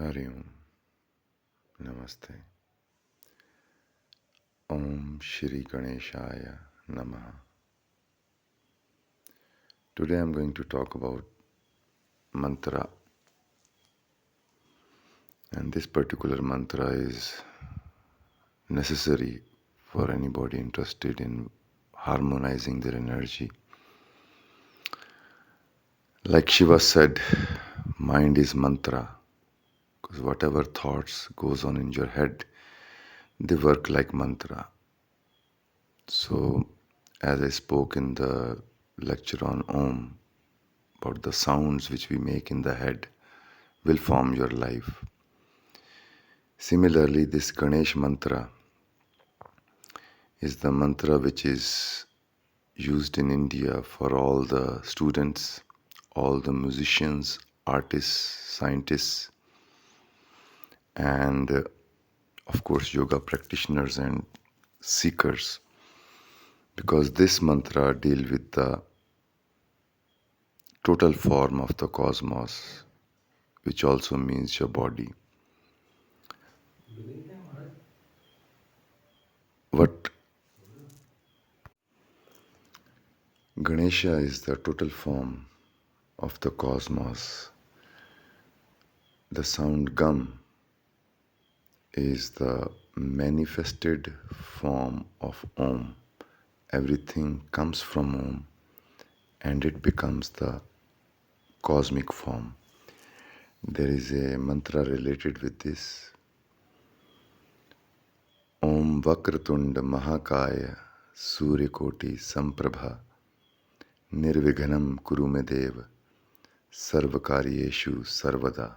Hari Om. Namaste. Om Shri Ganeshaya Namaha. Today I'm going to talk about mantra. And this particular mantra is necessary for anybody interested in harmonizing their energy. Like Shiva said, mind is mantra. Because whatever thoughts goes on in your head, they work like mantra. So, as I spoke in the lecture on Om, about the sounds which we make in the head will form your life. Similarly, this Ganesh mantra is the mantra which is used in India for all the students, all the musicians, artists, scientists, and of course yoga practitioners and seekers, because this mantra deals with the total form of the cosmos, which also means your body. What Ganesha is the total form of the cosmos. The sound Gam is the manifested form of Om. Everything comes from Om and it becomes the cosmic form. There is a mantra related with this. Om Vakratunda Mahakaya Suryakoti Samprabha Nirvighanam Kurumedev Sarvakaryeshu Sarvada.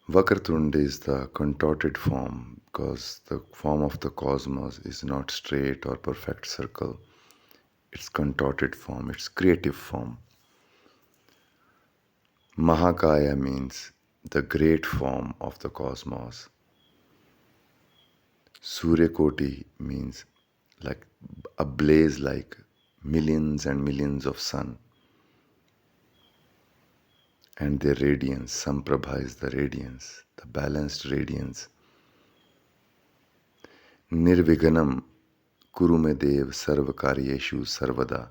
Vakratunda is the contorted form because the form of the cosmos is not straight or perfect circle. It's contorted form, it's creative form. Mahakaya means the great form of the cosmos. Suryakoti means like a blaze, like millions and millions of sun. And their radiance, Samprabha is the radiance, the balanced radiance. Nirvighanam Kurumedev Sarvakaryeshu Sarvada.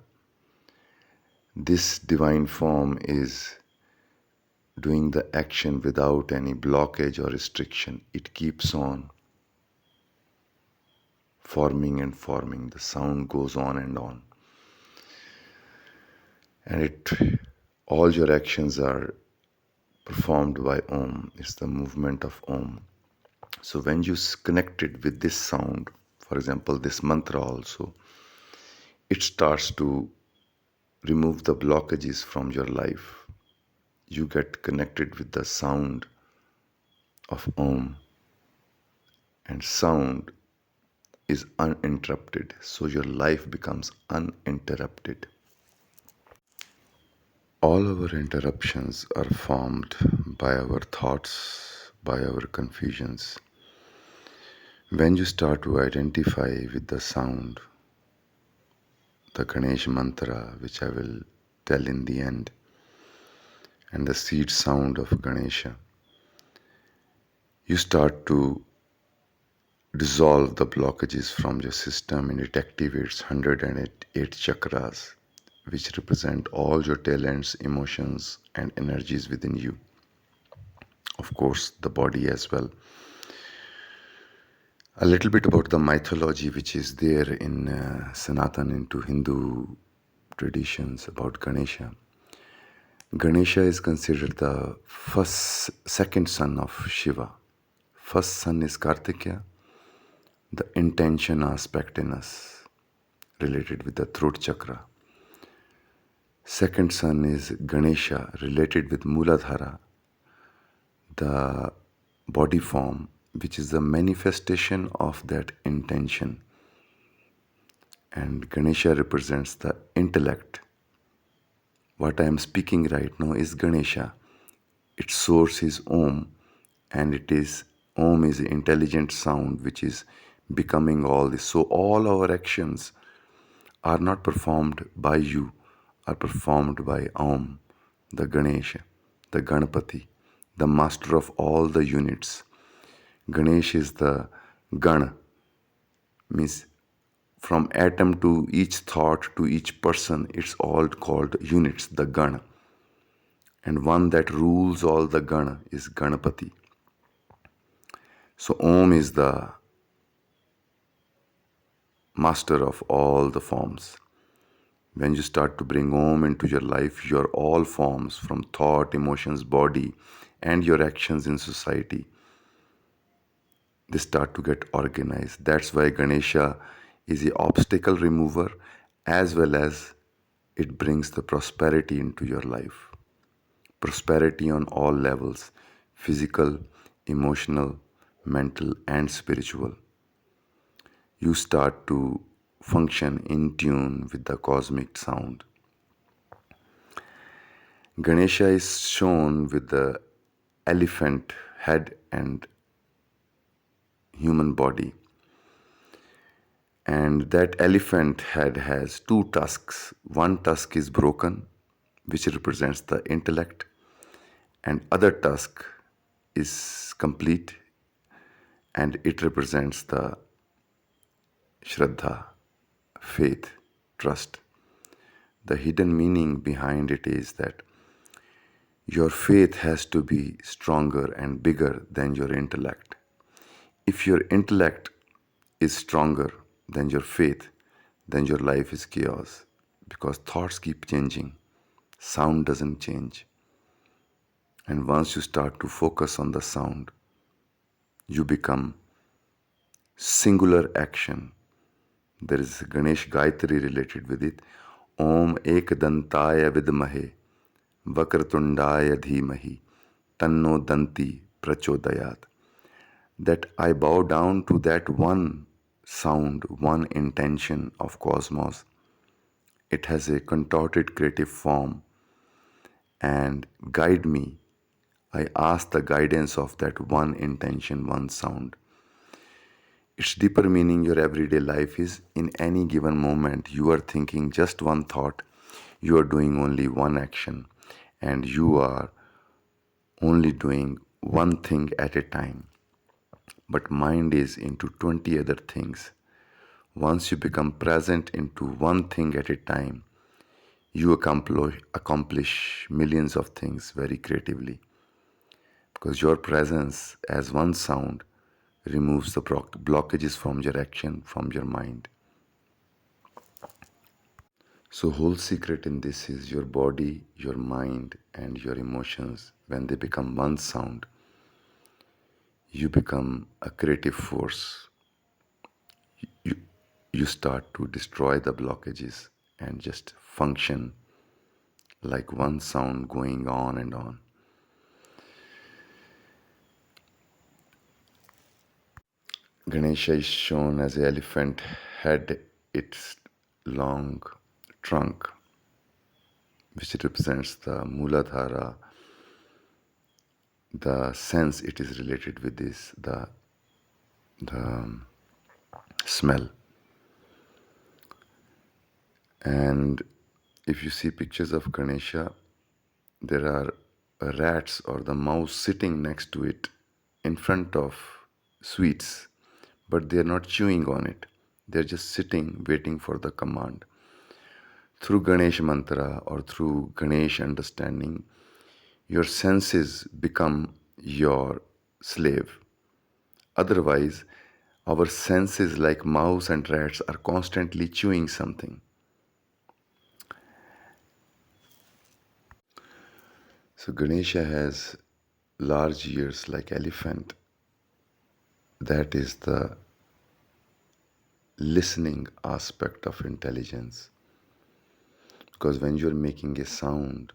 This divine form is doing the action without any blockage or restriction. It keeps on forming and forming. The sound goes on and on. And all your actions are performed by Om. It's the movement of Om. So when you connect it with this sound, for example, this mantra also, it starts to remove the blockages from your life. You get connected with the sound of Om, and sound is uninterrupted, so your life becomes uninterrupted. All our interruptions are formed by our thoughts, by our confusions. When you start to identify with the sound, the Ganesh mantra, which I will tell in the end, and the seed sound of Ganesha, you start to dissolve the blockages from your system, and it activates 108 chakras, which represent all your talents, emotions, and energies within you. Of course, the body as well. A little bit about the mythology which is there in Sanatan, into Hindu traditions about Ganesha. Ganesha is considered the second son of Shiva. First son is Kartikeya, the intention aspect in us, related with the throat chakra. Second son is Ganesha, related with Muladhara, the body form, which is the manifestation of that intention. And Ganesha represents the intellect. What I am speaking right now is Ganesha. Its source is Om, and Om is intelligent sound which is becoming all this. So all our actions are not performed by you, are performed by Om, the Ganesha, the Ganapati, the master of all the units. Ganesh is the Gan, means from atom to each thought to each person, it's all called units, the Gan. And one that rules all the Gan is Ganapati. So Om is the master of all the forms. When you start to bring Om into your life, your all forms from thought, emotions, body, and your actions in society, they start to get organized. That's why Ganesha is the obstacle remover as well as it brings the prosperity into your life. Prosperity on all levels: physical, emotional, mental, and spiritual. You start to function in tune with the cosmic sound. Ganesha is shown with the elephant head and human body. And that elephant head has two tusks. One tusk is broken, which represents the intellect, and other tusk is complete, and it represents the Shraddha, faith, trust. The hidden meaning behind it is that your faith has to be stronger and bigger than your intellect. If your intellect is stronger than your faith, then your life is chaos because thoughts keep changing, sound doesn't change. And once you start to focus on the sound, you become singular action. There is Ganesh Gayatri related with it. Om Ekdantaya Vidmahe Vakratundaya Dhimahi Tanno Danti Prachodayat. That I bow down to that one sound, one intention of cosmos. It has a contorted creative form and guide me. I ask the guidance of that one intention, one sound. Its deeper meaning, your everyday life is in any given moment, you are thinking just one thought, you are doing only one action, and you are only doing one thing at a time. But mind is into 20 other things. Once you become present into one thing at a time, you accomplish millions of things very creatively. Because your presence as one sound removes the blockages from your action, from your mind. So whole secret in this is your body, your mind, and your emotions. When they become one sound, you become a creative force. You, you start to destroy the blockages and just function like one sound going on and on. Ganesha is shown as an elephant head, its long trunk, which represents the Muladhara, the sense it is related with this, the smell. And if you see pictures of Ganesha, there are rats or the mouse sitting next to it in front of sweets, but they are not chewing on it. They are just sitting waiting for the command. Through Ganesh mantra or through Ganesh understanding, your senses become your slave. Otherwise, our senses, like mouse and rats, are constantly chewing something. So Ganesha has large ears like elephant. That is the listening aspect of intelligence. Because when you're making a sound,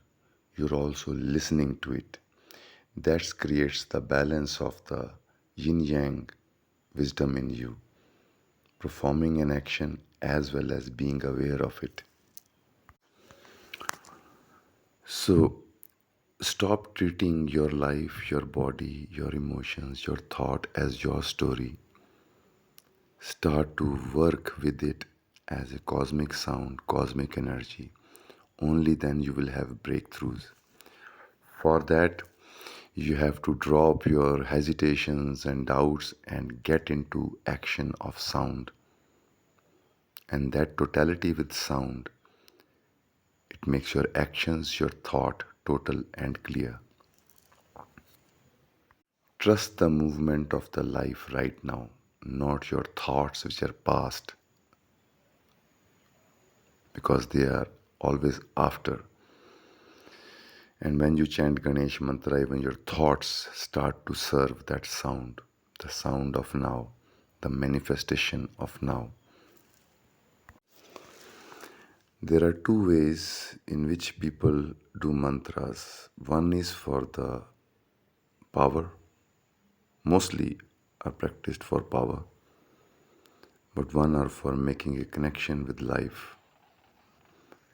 you're also listening to it. That creates the balance of the yin yang wisdom in you, performing an action as well as being aware of it. So stop treating your life, your body, your emotions, your thought as your story. Start to work with it as a cosmic sound, cosmic energy. Only then you will have breakthroughs. For that, You have to drop your hesitations and doubts and get into action of sound. And that totality with sound, it makes your actions, your thought total and clear. Trust the movement of the life right now, not your thoughts which are past, because they are always after. And when you chant Ganesh mantra, even your thoughts start to serve that sound, the sound of now, the manifestation of now. There are two ways in which people do mantras. One is for the power, mostly are practiced for power, but one are for making a connection with life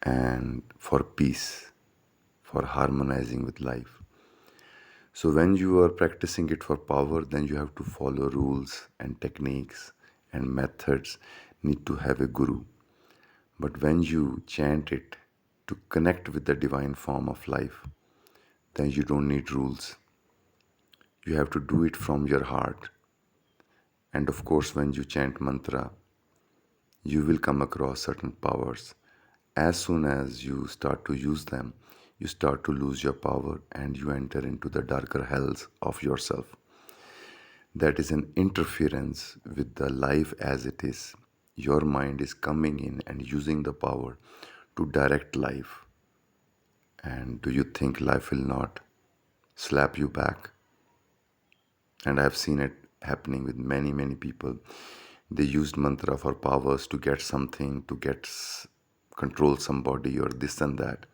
and for peace, for harmonizing with life. So when you are practicing it for power, then you have to follow rules and techniques and methods, need to have a guru. But when you chant it to connect with the divine form of life, then you don't need rules. You have to do it from your heart. And of course, when you chant mantra, you will come across certain powers. As soon as you start to use them, you start to lose your power and you enter into the darker hells of yourself. That is an interference with the life as it is. Your mind is coming in and using the power to direct life. And do you think life will not slap you back? And I've seen it happening with many, many people. They used mantra for powers to get something, to control somebody or this and that.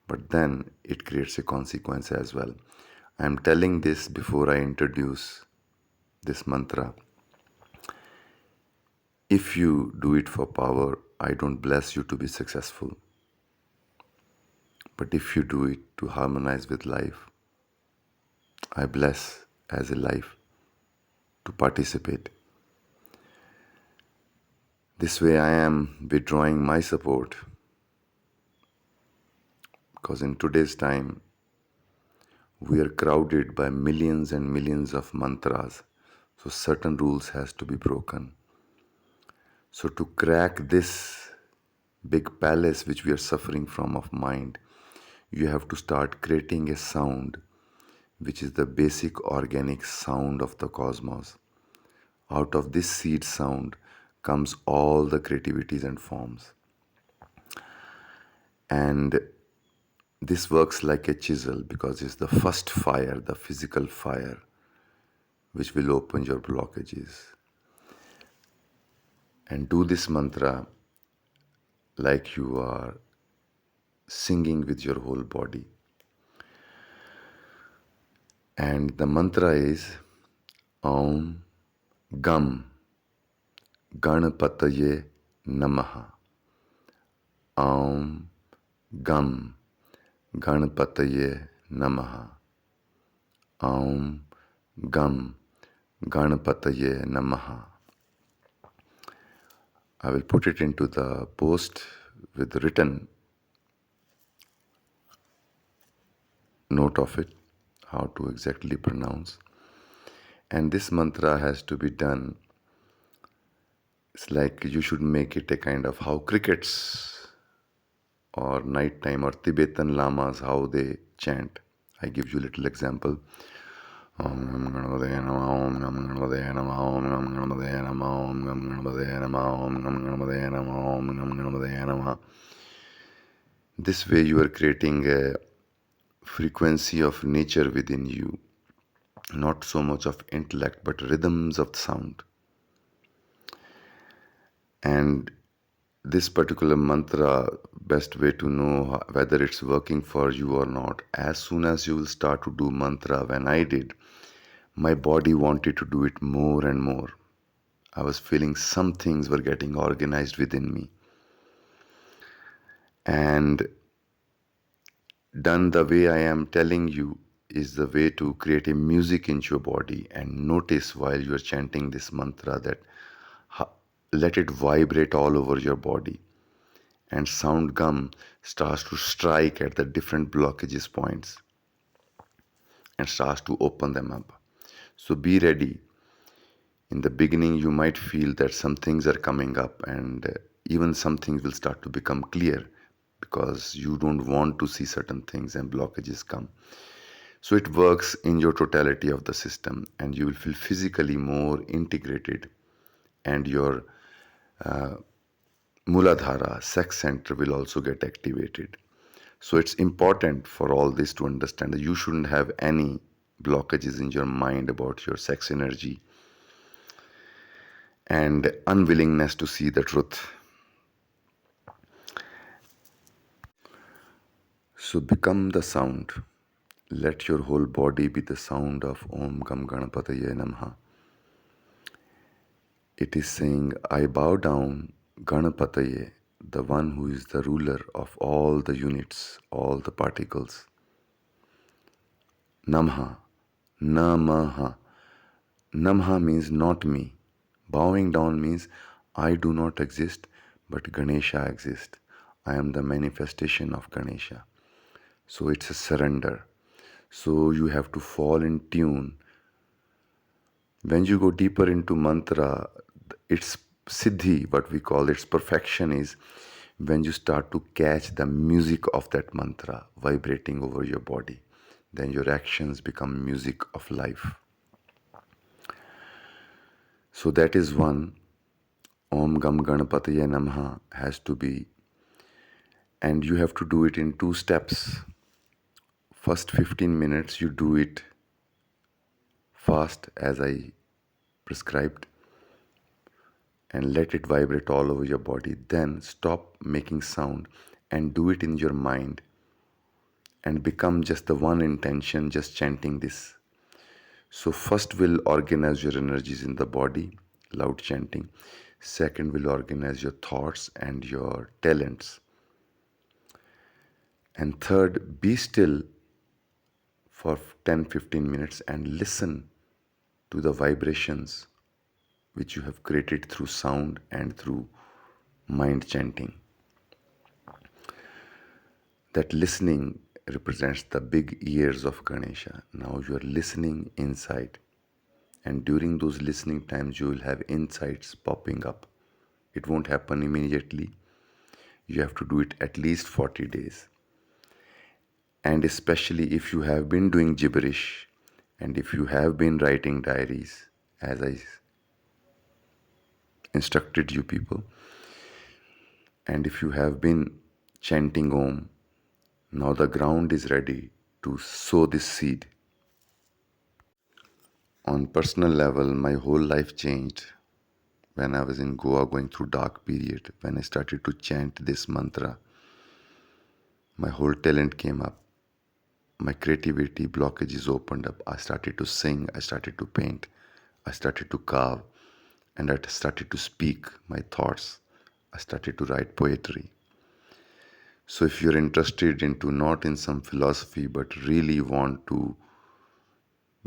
But then it creates a consequence as well. I'm telling this before I introduce this mantra. If you do it for power, I don't bless you to be successful. But if you do it to harmonize with life, I bless as a life to participate. This way I am withdrawing my support, because in today's time we are crowded by millions and millions of mantras, so certain rules has to be broken. So to crack this big palace which we are suffering from of mind, you have to start creating a sound which is the basic organic sound of the cosmos. Out of this seed sound comes all the creativities and forms. And this works like a chisel because it's the first fire, the physical fire, which will open your blockages. And do this mantra like you are singing with your whole body. And the mantra is Om Gam Ganapataye Namaha. Om Gam Ganapataye Namaha. Om Gam Ganapataye Namaha. I will put it into the post with written note of it, how to exactly pronounce. And this mantra has to be done. It's like you should make it a kind of how crickets or nighttime or Tibetan lamas, how they chant. I give you a little example. Om Gam Ganapataye Namaha, Om Gam Ganapataye Namaha, Om Gam Ganapataye Namaha, Om Gam Ganapataye Namaha, Om Gam Ganapataye Namaha, Om Gam Ganapataye Namaha. This way you are creating a frequency of nature within you, not so much of intellect, but rhythms of sound. And this particular mantra, best way to know whether it's working for you or not, as soon as you will start to do mantra, when I did, my body wanted to do it more and more. I was feeling some things were getting organized within me. And done the way I am telling you is the way to create a music into your body. And notice while you are chanting this mantra that let it vibrate all over your body. And sound gum starts to strike at the different blockages points. and starts to open them up. So be ready. In the beginning, you might feel that some things are coming up, and even some things will start to become clear because you don't want to see certain things and blockages come. So it works in your totality of the system, and you will feel physically more integrated, and your Muladhara, sex center, will also get activated. So it's important for all this to understand that you shouldn't have any blockages in your mind about your sex energy and unwillingness to see the truth. So become the sound. Let your whole body be the sound of Om Gam Ganapataye Namaha. It is saying, I bow down Ganapataye, the one who is the ruler of all the units, all the particles. Namaha, Namaha. Namaha means not me. Bowing down means I do not exist, but Ganesha exists. I am the manifestation of Ganesha. So it's a surrender. So you have to fall in tune. When you go deeper into mantra, its siddhi, what we call its perfection, is when you start to catch the music of that mantra vibrating over your body. Then your actions become music of life. So that is one. Om Gam Ganapataye Namaha has to be, and you have to do it in two steps. First 15 minutes you do it fast as I prescribed, and let it vibrate all over your body. Then stop making sound and do it in your mind and become just the one intention, just chanting this. So first will organize your energies in the body, loud chanting. Second will organize your thoughts and your talents. And third, be still for 10-15 minutes and listen to the vibrations which you have created through sound and through mind chanting. That listening represents the big ears of Ganesha. Now you are listening inside, and during those listening times, you will have insights popping up. It won't happen immediately. You have to do it at least 40 days. And especially if you have been doing gibberish and if you have been writing diaries, as I instructed you people, and if you have been chanting Om, now the ground is ready to sow this seed. On personal level, my whole life changed when I was in Goa going through dark period. When I started to chant this mantra, my whole talent came up. My creativity blockages opened up. I started to sing, I started to paint, I started to carve, and I started to speak my thoughts. I started to write poetry. So if you're interested into not in some philosophy but really want to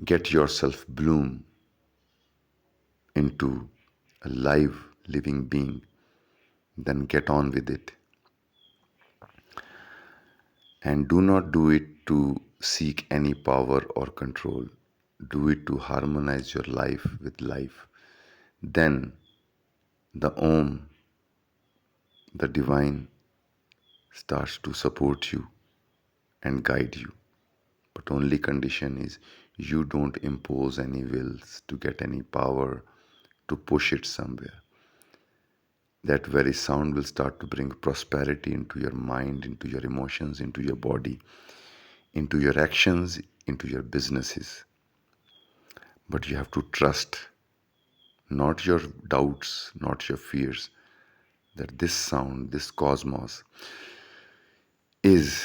get yourself bloom into a live living being, then get on with it. And do not do it to seek any power or control. Do it to harmonize your life with life. Then the Om, the divine, starts to support you and guide you. But only condition is you don't impose any wills to get any power to push it somewhere. That very sound will start to bring prosperity into your mind, into your emotions, into your body, into your actions, into your businesses. But you have to trust, not your doubts, not your fears, that this sound, this cosmos, is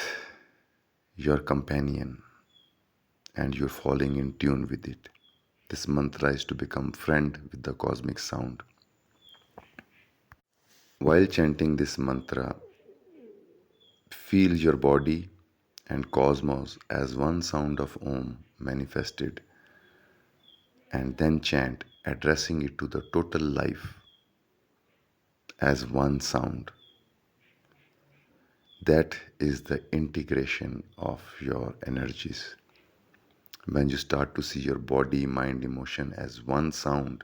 your companion and you're falling in tune with it. This mantra is to become friend with the cosmic sound. While chanting this mantra, feel your body and cosmos as one sound of Om manifested, and then chant, addressing it to the total life as one sound. That is the integration of your energies. When you start to see your body, mind, emotion as one sound,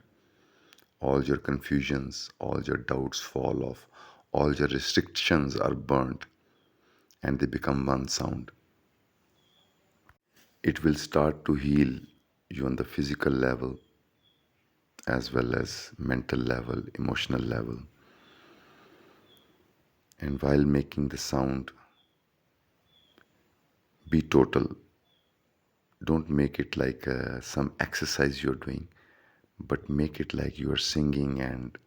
all your confusions, all your doubts fall off, all your restrictions are burnt, and they become one sound. It will start to heal you on the physical level as well as mental level, emotional level. And while making the sound, be total. Don't make it like some exercise you're doing, but make it like you are singing and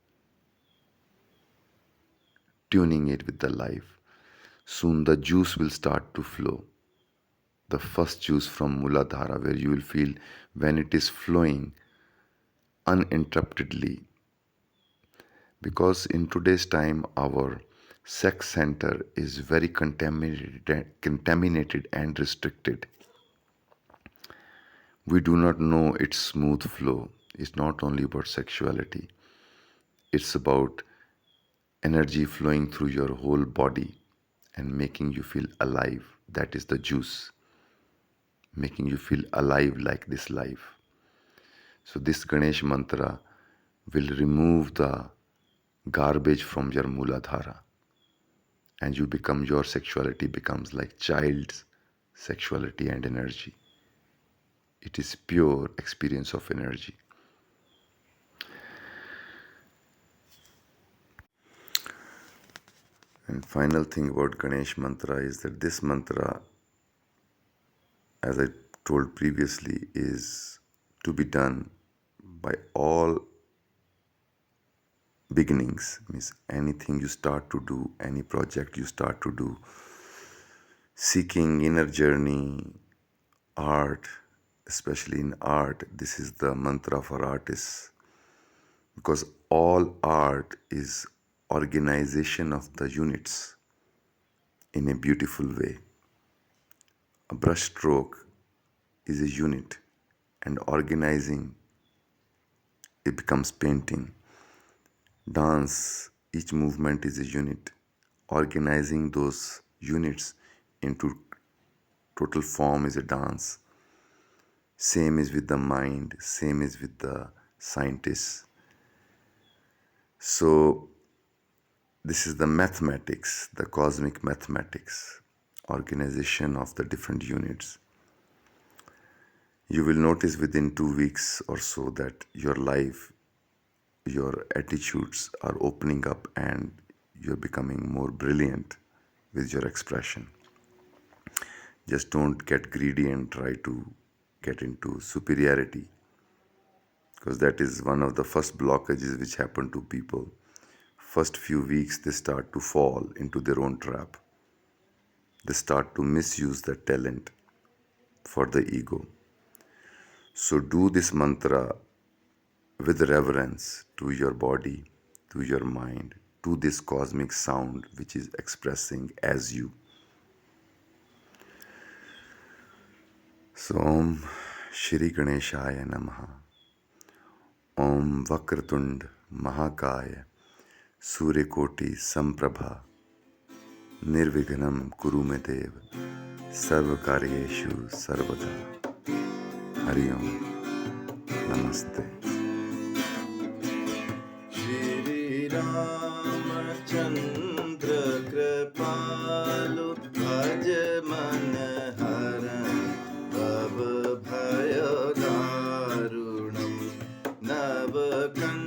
tuning it with the life. Soon the juice will start to flow. The first juice from Muladhara, where you will feel when it is flowing uninterruptedly. Because in today's time, our sex center is very contaminated and restricted. We do not know its smooth flow. It's not only about sexuality, it's about energy flowing through your whole body and making you feel alive. That is the juice, making you feel alive like this life. So, this Ganesh mantra will remove the garbage from your Muladhara, and your sexuality becomes like child's sexuality and energy. It is pure experience of energy. And final thing about Ganesh mantra is that this mantra, as I told previously, is to be done by all beginnings. Means anything you start to do, any project you start to do, seeking inner journey, art, especially in art, this is the mantra for artists. Because all art is organization of the units in a beautiful way. A brush stroke is a unit, and organizing it becomes painting. Dance, each movement is a unit. Organizing those units into total form is a dance. Same is with the mind, same is with the scientists. So, this is the mathematics, the cosmic mathematics, organization of the different units. You will notice within 2 weeks or so that your life, your attitudes are opening up and you're becoming more brilliant with your expression. Just don't get greedy and try to get into superiority, because that is one of the first blockages which happen to people. First few weeks they start to fall into their own trap. They start to misuse the talent for the ego. So do this mantra with reverence to your body, to your mind, to this cosmic sound which is expressing as you. So Om Shri Ganeshaya Namaha. Om Vakratund Mahakaya Suryakoti Samprabha Nirvighanam Kurumedev Sarvakaryeshu Sarvada. Hari Om. Namaste. Shri Ramachandra Kripalu Bhaj Man Haran Bhav Bhayo Darunam Navakan